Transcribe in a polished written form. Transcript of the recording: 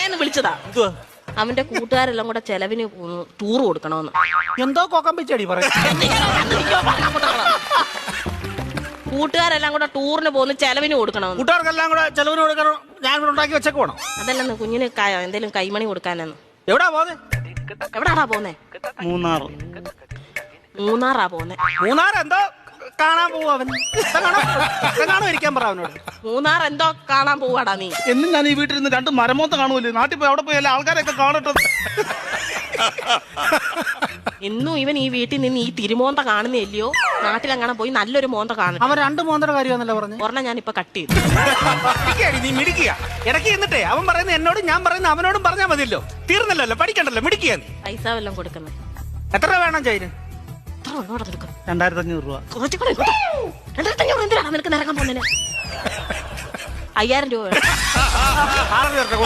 പറയാന്ന് വിളിച്ചതാ. അവന്റെ കൂട്ടുകാരെല്ലാം കൂടെ ചെലവിന് ടൂർ കൊടുക്കണമെന്ന്. എന്തോ കൊക്കം പിച്ചടി പറയും. കൂട്ടുകാരെല്ലാം കൂടെ ടൂറിന് പോകുന്ന ചെലവിന് കൊടുക്കണമെന്ന്. കൂട്ടുകാർക്കെല്ലാം കൂടെ ചെലവിന് കൊടുക്കണം. ഞാൻ ഇവിടെ ഉണ്ടാക്കി വെച്ചേക്ക് വേണം. അതല്ലെന്ന് കുഞ്ഞിന് എന്തേലും കൈമണി കൊടുക്കാനെന്ന്. എവിടാ പോന്നെ? എവിടാടാ പോന്നെ? മൂന്നാറാ പോന്നെ. മൂന്നാർ എന്തോ കാണാൻ പോവും അവൻ. കാണോ ഇരിക്കാൻ പറ അവനോട്. മൂന്നാർ എന്തോ കാണാൻ പോവാടാ നീ. എന്നും ഞാൻ ഈ വീട്ടിൽ നിന്ന് 2 മരമോത്ത കാണുമല്ലോ. നാട്ടിൽ പോയി അവിടെ പോയി എല്ലാ ആൾക്കാരൊക്കെ കാണട്ടെ. എന്നും ഇവൻ ഈ വീട്ടിൽ നിന്ന് ഈ തിരുമോന്ത കാണുന്നില്ലയോ? നാട്ടിലെങ്ങനെ പോയി നല്ലൊരു മോന്ത കാണും. അവൻ 2 മോന്തയുടെ കാര്യമാണല്ലോ പറഞ്ഞു. ഒരെണ്ണം ഞാൻ ഇപ്പൊ കട്ട് ചെയ്തു. നീ മിടിക്കുക. ഇടയ്ക്ക് എന്നിട്ടേ അവൻ പറയുന്നത് എന്നോടും ഞാൻ പറയുന്നത് അവനോടും പറഞ്ഞാൽ മതിയല്ലോ. തീർന്നല്ലോ, പഠിക്കണ്ടല്ലോ, മിടിക്കുക. നീ പൈസ വല്ലതും കൊടുക്കുന്നത് എത്ര രൂപ വേണം ചൈന്? 2500 രൂപ. 2500 എന്തിനാണ് നിനക്ക് നിരക്കാൻ പോകുന്നതിന്? 5000 രൂപ വേണം.